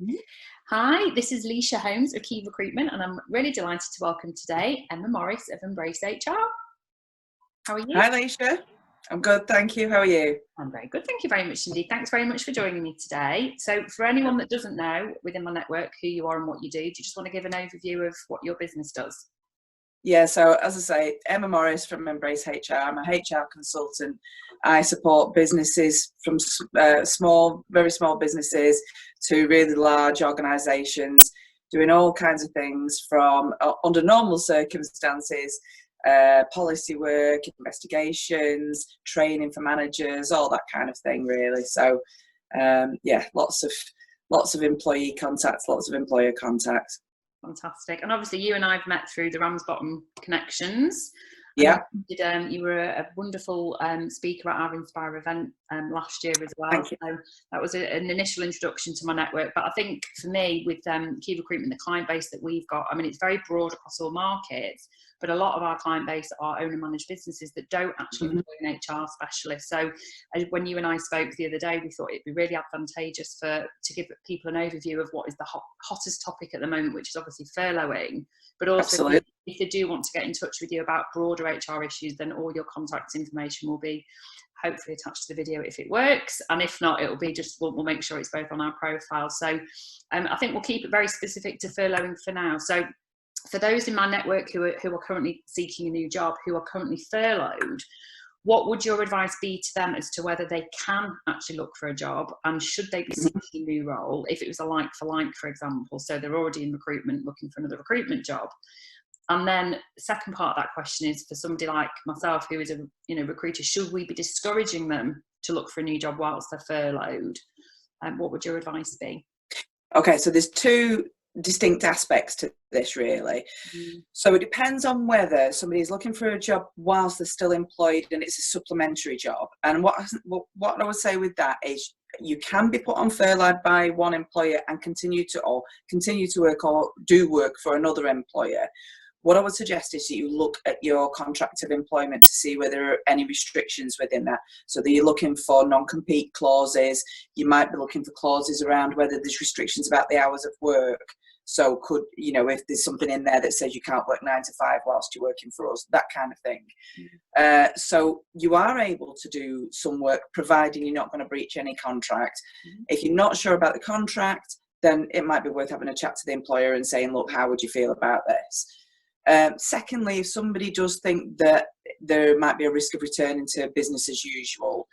Mhm. Hi, this is Lysha Holmes of Key Recruitment, and I'm really delighted to welcome today Emma Morris of Embrace HR. How are you? Hi, Lysha. I'm good, thank you. How are you? I'm very good, thank you very much indeed. Thanks very much for joining me today. So for anyone that doesn't know within my network who you are and what you do you just want to give an overview of what your business does? Yeah, so as I say, Emma Morris from Embrace HR. I'm a HR consultant. I support businesses from very small businesses to really large organisations, doing all kinds of things from under normal circumstances, policy work, investigations, training for managers, all that kind of thing, really. So, yeah, lots of employee contacts, lots of employer contacts. Fantastic. And obviously you and I have met through the Ramsbottom connections. Yeah. You were a wonderful speaker at our Inspire event last year as well. Thank you. So that was an initial introduction to my network. But I think for me, with Key Recruitment, the client base that we've got, I mean, it's very broad across all markets, but a lot of our client base are owner managed businesses that don't actually employ an HR specialist. So when you and I spoke the other day, we thought it'd be really advantageous to give people an overview of what is the hottest topic at the moment, which is obviously furloughing, but also Absolutely. if they do want to get in touch with you about broader HR issues, then all your contact information will be hopefully attached to the video if it works, and if not, it will be just we'll make sure it's both on our profile. So I think we'll keep it very specific to furloughing for now. So for those in my network who are currently seeking a new job, who are currently furloughed, what would your advice be to them as to whether they can actually look for a job, and should they be seeking a new role if it was a like for like, for example? So they're already in recruitment looking for another recruitment job. And then the second part of that question is for somebody like myself who is a recruiter, should we be discouraging them to look for a new job whilst they're furloughed? What would your advice be? Okay, so there's two distinct aspects to this, really. So it depends on whether somebody is looking for a job whilst they're still employed and it's a supplementary job. And what I would say with that is you can be put on furlough by one employer and continue to work or do work for another employer. What I would suggest is that you look at your contract of employment to see whether there are any restrictions within that. So that you're looking for non-compete clauses. You might be looking for clauses around whether there's restrictions about the hours of work. So if there's something in there that says you can't work 9 to 5 whilst you're working for us, that kind of thing. So you are able to do some work providing you're not going to breach any contract. If you're not sure about the contract, then it might be worth having a chat to the employer and saying, look, how would you feel about this? Secondly, if somebody does think that there might be a risk of returning to business as usual,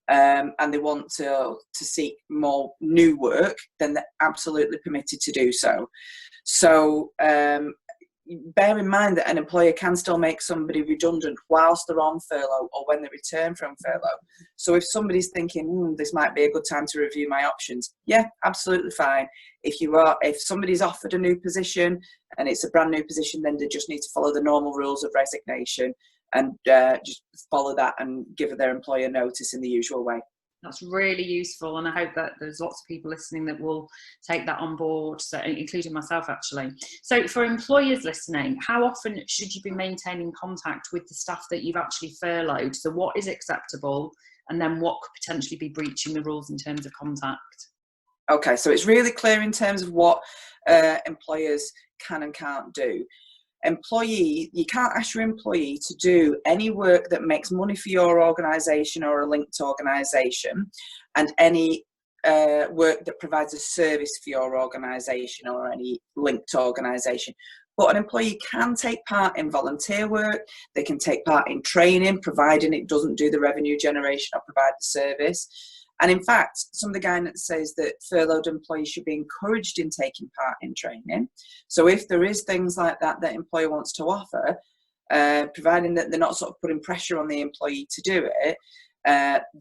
and they want to seek more new work, then they're absolutely permitted to do so. So bear in mind that an employer can still make somebody redundant whilst they're on furlough or when they return from furlough. So if somebody's thinking, this might be a good time to review my options, yeah, absolutely fine. If somebody's offered a new position and it's a brand new position, then they just need to follow the normal rules of resignation and just follow that and give their employer notice in the usual way. That's really useful, and I hope that there's lots of people listening that will take that on board, so, including myself actually. So for employers listening, how often should you be maintaining contact with the staff that you've actually furloughed? So what is acceptable, and then what could potentially be breaching the rules in terms of contact? Okay, so it's really clear in terms of what employers can and can't do. You can't ask your employee to do any work that makes money for your organisation or a linked organisation, and any work that provides a service for your organisation or any linked organisation. But an employee can take part in volunteer work, they can take part in training, providing it doesn't do the revenue generation or provide the service. And in fact, some of the guidance says that furloughed employees should be encouraged in taking part in training. So if there is things like that employer wants to offer, providing that they're not sort of putting pressure on the employee to do it,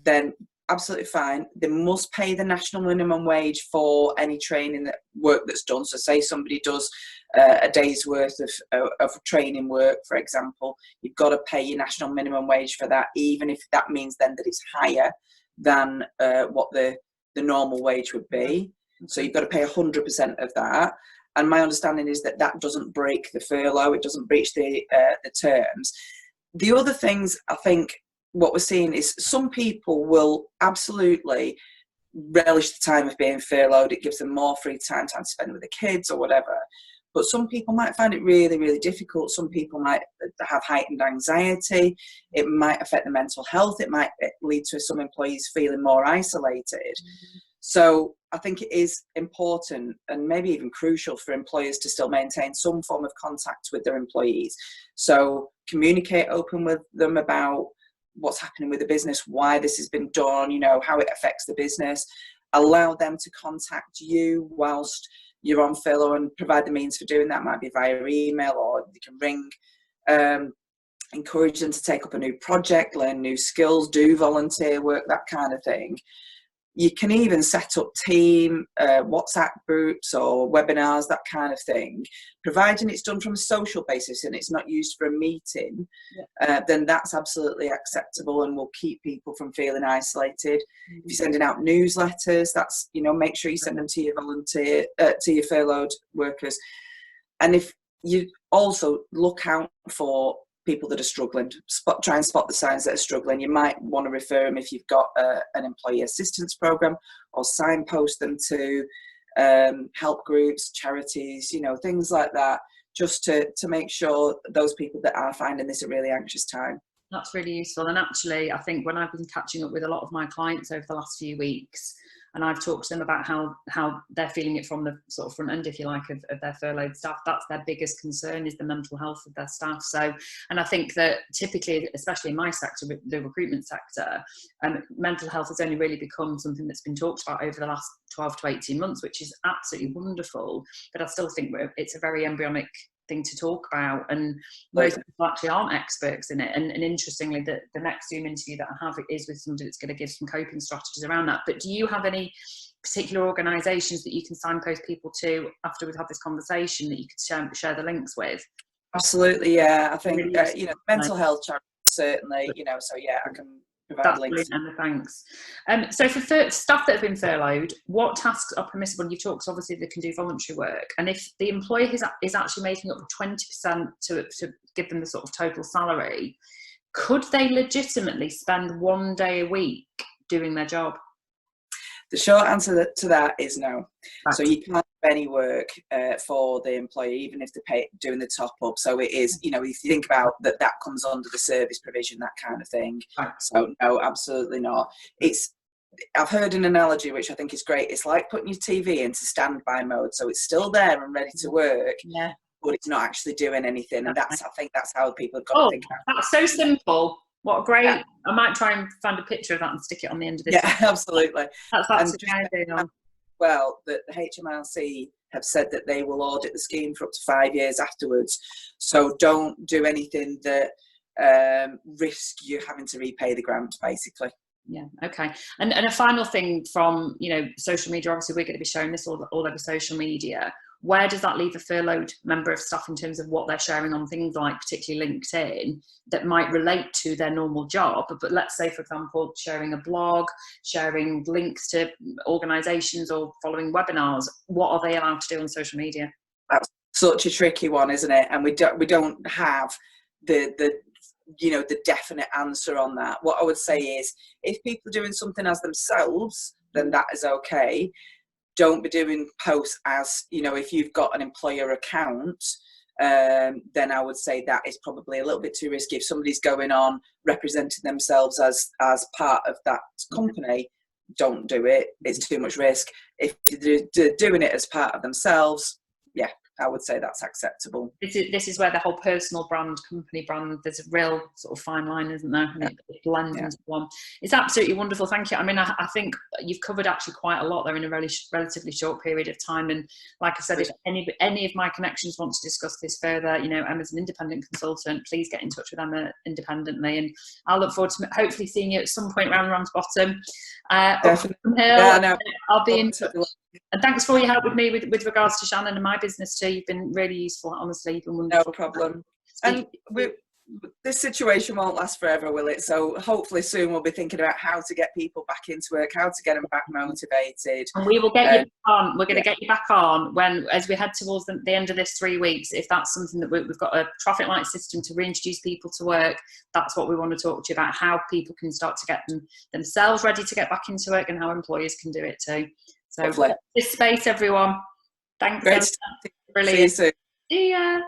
then absolutely fine. They must pay the national minimum wage for any training work that's done. So say somebody does a day's worth of training work, for example, you've got to pay your national minimum wage for that, even if that means then that it's higher than what the normal wage would be. So you've got to pay 100% of that. And my understanding is that doesn't break the furlough, it doesn't breach the terms. The other things, I think, what we're seeing is some people will absolutely relish the time of being furloughed. It gives them more free time to spend with the kids or whatever. But some people might find it really, really difficult. Some people might have heightened anxiety. It might affect their mental health. It might lead to some employees feeling more isolated. So I think it is important and maybe even crucial for employers to still maintain some form of contact with their employees. So communicate open with them about what's happening with the business, why this has been done, how it affects the business. Allow them to contact you whilst you're on furlough and provide the means for doing that. Might be via email or you can ring. Encourage them to take up a new project, learn new skills, do volunteer work, that kind of thing. You can even set up team WhatsApp groups or webinars, that kind of thing. Providing it's done from a social basis and it's not used for a meeting, then that's absolutely acceptable and will keep people from feeling isolated. If you're sending out newsletters, that's, make sure you send them to your to your furloughed workers. And if you also look out for people that are struggling, try and spot the signs that are struggling. You might want to refer them if you've got an employee assistance program, or signpost them to help groups, charities, things like that, just to make sure those people that are finding this a really anxious time. That's really useful. And actually, I think when I've been catching up with a lot of my clients over the last few weeks, and I've talked to them about how they're feeling it from the sort of front end, if you like, of their furloughed staff. That's their biggest concern, is the mental health of their staff. So, and I think that typically, especially in my sector, the recruitment sector, mental health has only really become something that's been talked about over the last 12 to 18 months, which is absolutely wonderful. But I still think it's a very embryonic thing to talk about, and most people actually aren't experts in it. And interestingly, the next Zoom interview that I have is with somebody that's going to give some coping strategies around that. But do you have any particular organisations that you can signpost people to after we've had this conversation that you could share the links with? Absolutely, yeah. I think mental health charities, certainly, so yeah, I can provide links. Emma, thanks. So for staff that have been furloughed, what tasks are permissible? You've talked, obviously, they can do voluntary work, and if the employer is actually making up 20% to give them the sort of total salary, could they legitimately spend one day a week doing their job? The short answer to that is no. Right. So you can't have any work for the employee, even if they're doing the top up. So it is, if you think about that comes under the service provision, that kind of thing. Right. So no, absolutely not. I've heard an analogy which I think is great. It's like putting your TV into standby mode, so it's still there and ready to work. Yeah. But it's not actually doing anything, and I think that's how people have got to think about it. That's so simple. What a great! Yeah. I might try and find a picture of that and stick it on the end of this. Yeah, absolutely. That's absolutely ideal. Well, the HMRC have said that they will audit the scheme for up to 5 years afterwards. So don't do anything that risk you having to repay the grant, basically. Yeah, okay. And a final thing from, social media, obviously we're going to be showing this all over social media. Where does that leave a furloughed member of staff in terms of what they're sharing on things like particularly LinkedIn that might relate to their normal job? But let's say, for example, sharing a blog, sharing links to organisations or following webinars. What are they allowed to do on social media? That's such a tricky one, isn't it? And we don't have the definite answer on that. What I would say is, if people are doing something as themselves, then that is okay. Don't be doing posts as, if you've got an employer account, then I would say that is probably a little bit too risky. If somebody's going on representing themselves as part of that company, don't do it. It's too much risk. If they're doing it as part of themselves, yeah, I would say that's acceptable. This is where the whole personal brand, company brand, there's a real sort of fine line, isn't there? And it blends into one. It's absolutely wonderful. Thank you. I mean, I think you've covered actually quite a lot there in a relatively short period of time. And like I said, if any of my connections want to discuss this further, Emma's an independent consultant, please get in touch with Emma independently. And I'll look forward to hopefully seeing you at some point around Ramsbottom. I'll be in touch. And thanks for all your help with me with regards to Shannon and my business too. You've been really useful, honestly. You've been wonderful. No problem. And this situation won't last forever, will it? So hopefully soon we'll be thinking about how to get people back into work, how to get them back motivated. And we will get you back on. We're going to get you back on when, as we head towards the end of this 3 weeks, if that's something that we've got a traffic light system to reintroduce people to work, that's what we want to talk to you about, how people can start to get themselves ready to get back into work and how employers can do it too. So this space, everyone. Thanks. Great. Brilliant. See you soon. See ya.